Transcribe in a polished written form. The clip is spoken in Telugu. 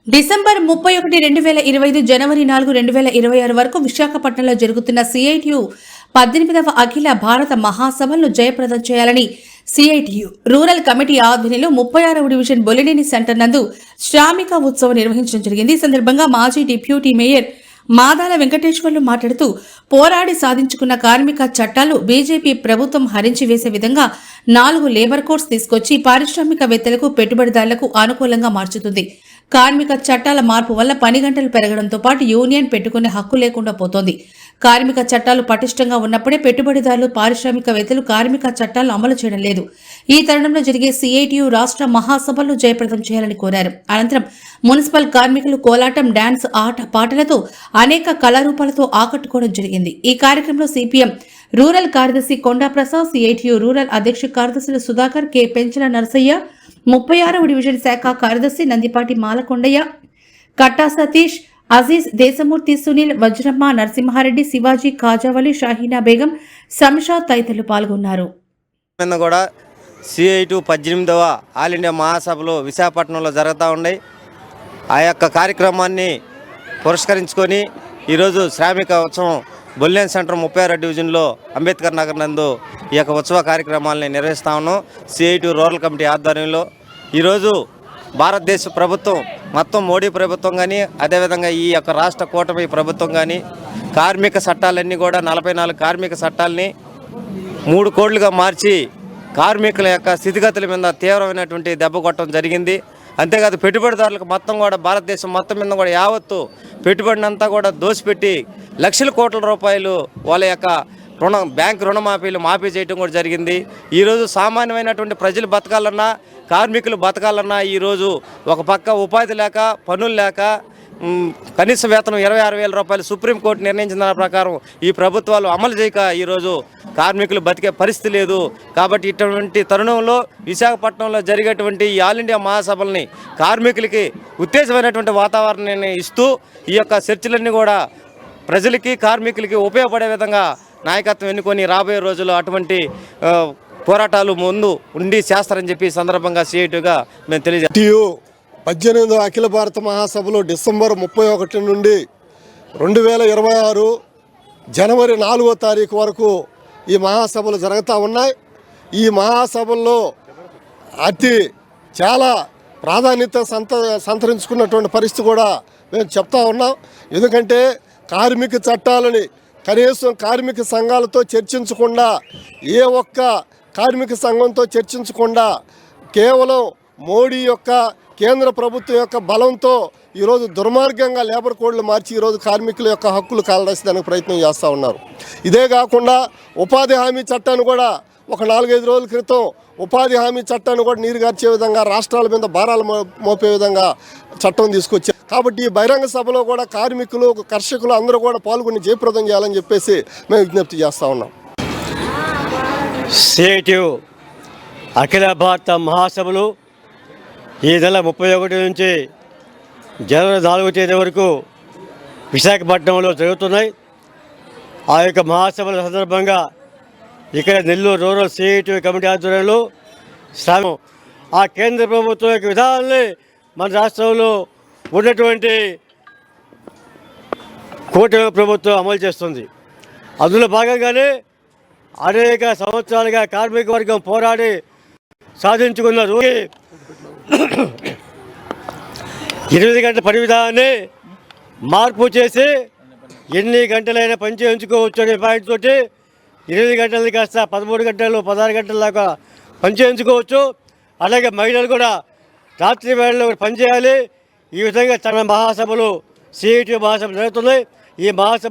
డిసెంబర్ 31, 2025 జనవరి 4, 2026 వరకు విశాఖపట్నంలో జరుగుతున్న సిఐటియు 18వ అఖిల భారత మహాసభలను జయప్రదం చేయాలని సిఐటియు రూరల్ కమిటీ ఆధ్వర్యంలో 36వ డివిజన్ బొలినేని సెంటర్ నందు శ్రామిక ఉత్సవం నిర్వహించడం జరిగింది. ఈ సందర్భంగా మాజీ డిప్యూటీ మేయర్ మాదాల వెంకటేశ్వర్లు మాట్లాడుతూ పోరాడి సాధించుకున్న కార్మిక చట్టాలు బీజేపీ ప్రభుత్వం హరించి వేసే విధంగా 4 లేబర్ కోడ్స్ తీసుకొచ్చి పారిశ్రామికవేత్తలకు పెట్టుబడిదారులకు అనుకూలంగా మార్చుతుంది. కార్మిక చట్టాల మార్పు వల్ల పని గంటలు పెరగడంతో పాటు యూనియన్ పెట్టుకునే హక్కు లేకుండా పోతోంది. కార్మిక చట్టాలు పటిష్టంగా ఉన్నప్పుడే పెట్టుబడిదారులు పారిశ్రామికవేత్తలు కార్మిక చట్టాలు అమలు చేయడం లేదు. ఈ తరుణంలో జరిగే సిఐటియు రాష్ట్ర మహాసభలను జయప్రదం చేయాలని కోరారు. అనంతరం మున్సిపల్ కార్మికులు కోలాటం, డాన్స్, ఆట పాటలతో అనేక కళారూపాలతో ఆకట్టుకోవడం జరిగింది. ఈ కార్యక్రమంలో సిపిఎం రూరల్ కార్యదర్శి కొండా ప్రసాద్, సిఐటియు రూరల్ అధ్యక్ష కార్యదర్శులు సుధాకర్, కె పెంచల నరసయ్య, 36వ డివిజన్ శాఖ కార్యదర్శి నందిపాటి మాలకొండయ్య, కట్టా సతీష్, అజీజ్, దేశమూర్తి, సునీల్, వజ్రమ్మ, నరసింహారెడ్డి, శివాజీ, కాజావలి, షాహీనా బేగం, శంషాద్ తదితరులు పాల్గొన్నారు. సిఐటియు 18వ ఆల్ ఇండియా మహాసభలు విశాఖపట్నంలో జరుగుతూ ఉన్నాయి. ఆ యొక్క కార్యక్రమాన్ని పురస్కరించుకొని ఈరోజు శ్రామిక ఉత్సవం బొలినేని సెంటర్ 36వ డివిజన్లో అంబేద్కర్ నగర్ నందు ఈ యొక్క ఉత్సవ కార్యక్రమాలని నిర్వహిస్తా ఉన్నాం. సిఐటియు రూరల్ కమిటీ ఆధ్వర్యంలో ఈరోజు భారతదేశ ప్రభుత్వం మొత్తం మోడీ ప్రభుత్వం కానీ, అదేవిధంగా ఈ యొక్క రాష్ట్ర కూటమి ప్రభుత్వం కానీ కార్మిక చట్టాలన్నీ కూడా 44 కార్మిక చట్టాలని 3 కోడ్లుగా మార్చి కార్మికుల యొక్క స్థితిగతుల మీద తీవ్రమైనటువంటి దెబ్బ కొట్టడం జరిగింది. అంతేకాదు పెట్టుబడిదారులకు మొత్తం కూడా భారతదేశం మొత్తం మీద కూడా యావత్తు పెట్టుబడినంతా కూడా దోసిపెట్టి లక్షల కోట్ల రూపాయలు వాళ్ళ యొక్క బ్యాంక్ రుణమాఫీలు మాఫీ చేయడం కూడా జరిగింది. ఈరోజు సామాన్యమైనటువంటి ప్రజలు బతకాలన్నా, కార్మికులు బతకాలన్నా ఈరోజు ఒక పక్క ఉపాధి లేక, పనులు లేక, కనీస వేతనం 26,000 రూపాయలు సుప్రీంకోర్టు నిర్ణయించిన దాని ప్రకారం ఈ ప్రభుత్వాలు అమలు చేయక ఈరోజు కార్మికులు బతికే పరిస్థితి లేదు. కాబట్టి ఇటువంటి తరుణంలో విశాఖపట్నంలో జరిగేటువంటి ఈ ఆల్ ఇండియా మహాసభల్ని కార్మికులకి ఉత్తేజమైనటువంటి వాతావరణాన్ని ఇస్తూ ఈ యొక్క చర్చలన్నీ కూడా ప్రజలకి, కార్మికులకి ఉపయోగపడే విధంగా నాయకత్వం ఎన్నుకొని రాబోయే రోజుల్లో అటువంటి పోరాటాలు ముందు ఉండి చేస్తారని చెప్పి ఈ సందర్భంగా సిఐటియుగా మేము తెలియజేస్తాం. 18వ అఖిల భారత మహాసభలు డిసెంబర్ 31 నుండి 2026 జనవరి 4వ తారీఖు వరకు ఈ మహాసభలు జరుగుతూ ఉన్నాయి. ఈ మహాసభల్లో చాలా ప్రాధాన్యత సంతరించుకున్నటువంటి పరిస్థితి కూడా మేము చెప్తా ఉన్నాం. ఎందుకంటే కార్మిక చట్టాలని కనీసం కార్మిక సంఘాలతో చర్చించకుండా, ఏ ఒక్క కార్మిక సంఘంతో చర్చించకుండా కేవలం మోడీ యొక్క కేంద్ర ప్రభుత్వం యొక్క బలంతో ఈరోజు దుర్మార్గంగా లేబర్ కోడ్లు మార్చి ఈరోజు కార్మికుల యొక్క హక్కులు కాలరాసేదానికి ప్రయత్నం చేస్తూ ఉన్నారు. ఇదే కాకుండా ఉపాధి హామీ చట్టాన్ని కూడా ఒక 4-5 రోజుల క్రితం ఉపాధి హామీ చట్టాన్ని కూడా నీరుగార్చే విధంగా, రాష్ట్రాల మీద భారాలు మోపే విధంగా చట్టం తీసుకొచ్చారు. కాబట్టి ఈ బహిరంగ సభలో కూడా కార్మికులు, కర్షకులు అందరూ కూడా పాల్గొని జయప్రదం చేయాలని చెప్పేసి మేము విజ్ఞప్తి చేస్తూ ఉన్నాం. సిఐటియు అఖిల భారత మహాసభలు ఈ నెల 31 నుంచి జనవరి 4వ తేదీ వరకు విశాఖపట్నంలో జరుగుతున్నాయి. ఆ యొక్క మహాసభల సందర్భంగా ఇక్కడ నెల్లూరు రూరల్ సిఐటియు కమిటీ ఆధ్వర్యంలో ఆ కేంద్ర ప్రభుత్వం యొక్క విధానాన్ని మన రాష్ట్రంలో ఉన్నటువంటి కూటమి ప్రభుత్వం అమలు చేస్తుంది. అందులో భాగంగానే అనేక సంవత్సరాలుగా కార్మిక వర్గం పోరాడి సాధించుకున్న 8 గంటల పని విధానాన్ని మార్పు చేసి ఎన్ని గంటలైనా పని చేయించుకోవచ్చు అనే పాయింట్ తోటి 8 గంటలది కాస్త 13 గంటలు, 16 గంటల దాకా పని చేయించుకోవచ్చు. అలాగే మహిళలు కూడా రాత్రి వేళలో పనిచేయాలి. ఈ విధంగా చాలా మహాసభలు, సిఐటియు మహాసభలు జరుగుతున్నాయి. ఈ మహాసభ